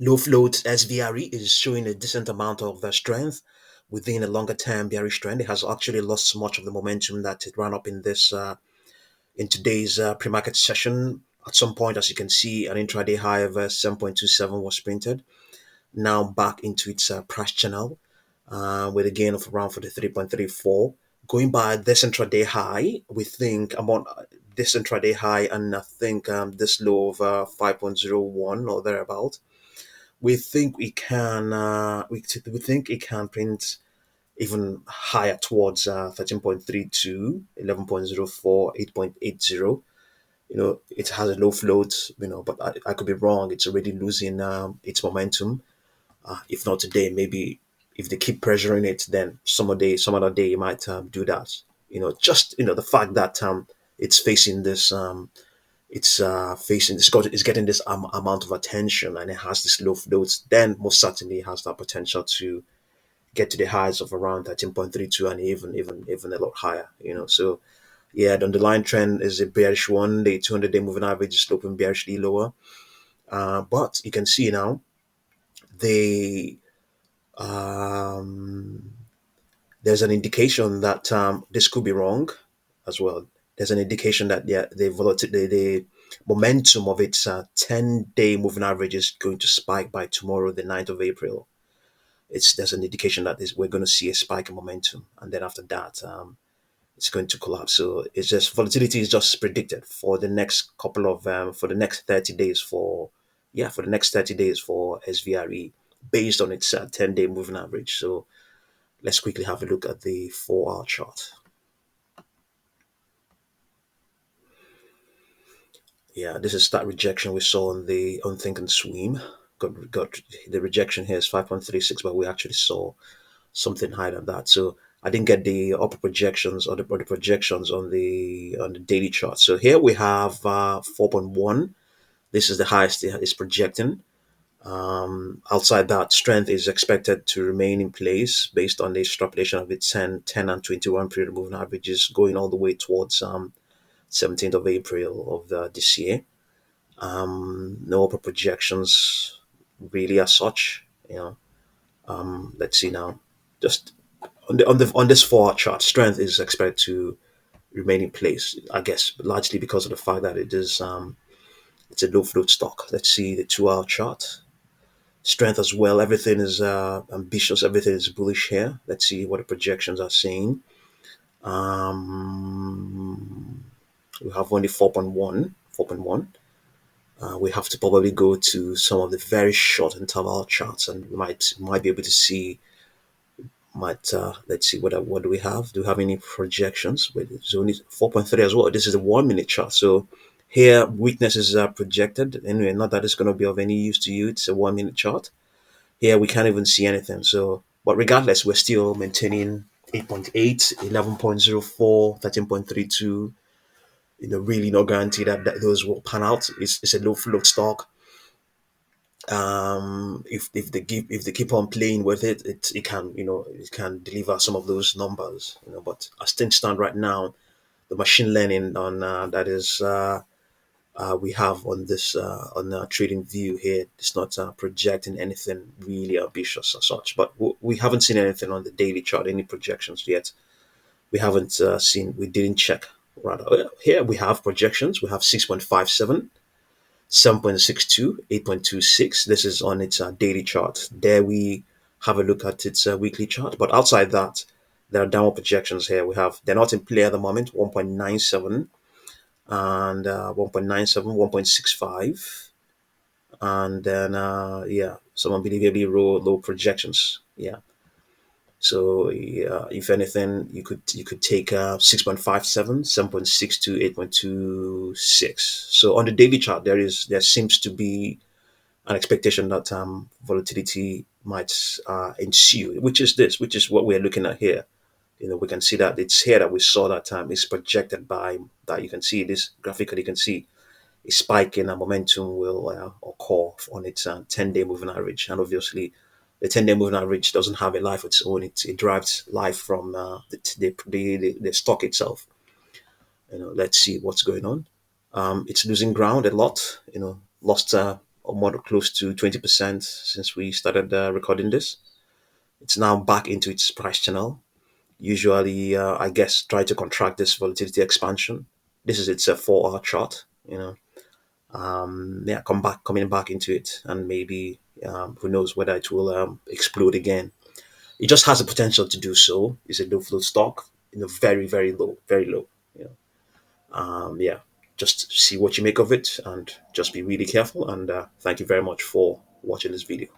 Low float SVRE is showing a decent amount of strength within a longer term bearish trend. It has actually lost much of the momentum that it ran up in this in today's pre-market session. At some point, as you can see, an intraday high of 7.27 was printed. Now back into its price channel with a gain of around 43.34. Going by this intraday high, we think among this intraday high and I think this low of 5.01 or thereabout, we think we think it can print even higher towards 13.32, 11.04, 8.80. It has a low float, but I could be wrong. It's already losing its momentum. If not today, maybe if they keep pressuring it, then some other day, it might do that. Just the fact that it's facing this, it's getting this amount of attention, and it has this low floats. Then most certainly it has that potential to get to the highs of around 13.32 and even a lot higher. So yeah, the underlying trend is a bearish one. The 200-day moving average is sloping bearishly lower. But you can see now the um, there's an indication that this could be wrong as well. There's an indication that the volatility, the momentum of its 10-day moving average is going to spike by tomorrow, the 9th of April. There's an indication that we're going to see a spike in momentum, and then after that, it's going to collapse. So it's just volatility is just predicted for the next couple of for the next 30 days for the next 30 days for SVRE based on its 10-day moving average. So let's quickly have a look at the 4-hour chart. Yeah, this is that rejection we saw on the Unthinking Swim. Got the rejection here is 5.36, but we actually saw something higher than that. So I didn't get the upper projections or the projections on the daily chart. So here we have 4.1. This is the highest it's projecting. Outside that, strength is expected to remain in place based on the extrapolation of its 10 and 21 period moving averages going all the way towards 17th of April of this year. No upper projections really as such. Let's see now. Just on this 4-hour chart, strength is expected to remain in place. I guess largely because of the fact that it's a low float stock. Let's see the 2-hour chart. Strength as well. Everything is ambitious. Everything is bullish here. Let's see what the projections are saying. We have only 4.1. 4.1. We have to probably go to some of the very short interval charts, and we might be able to see. Let's see what do we have? Do we have any projections? Wait, it's only 4.3 as well. This is a 1 minute chart, so here weaknesses are projected. Anyway, not that it's going to be of any use to you. It's a 1 minute chart. Here we can't even see anything. So, but regardless, we're still maintaining 8.8, 11.04, 13.32. Really no guarantee that those will pan out. It's a low float stock. If they keep on playing with it can it can deliver some of those numbers. But as things stand right now, the machine learning on that is we have on this on our trading view here, it's not projecting anything really ambitious as such. But we haven't seen anything on the daily chart, any projections yet. We haven't seen. We didn't check. Rather, here we have projections. We have 6.57, 7.62, 8.26. This is on its daily chart. There we have a look at its weekly chart. But outside that, there are downward projections here. They're not in play at the moment. 1.97 and 1.97, 1.65, and then some unbelievably low projections. Yeah. So if anything, you could take 6.57, 7.62, 8.26. So on the daily chart, there seems to be an expectation that volatility might ensue, which is what we're looking at here. We can see that it's here that we saw that it's projected by that. You can see this graphically. You can see a spike in momentum will occur on its 10-day moving average, and obviously the 10-day moving average doesn't have a life of its own. It derives life from the stock itself. Let's see what's going on. It's losing ground a lot. Lost or more close to 20% since we started recording this. It's now back into its price channel. Usually, I guess, try to contract this volatility expansion. This is its 4 hour chart. Yeah, coming back into it, and maybe who knows whether it will explode again. It just has the potential to do so. It's a low float stock, very very low, very low. You yeah, just see what you make of it, and just be really careful. And thank you very much for watching this video.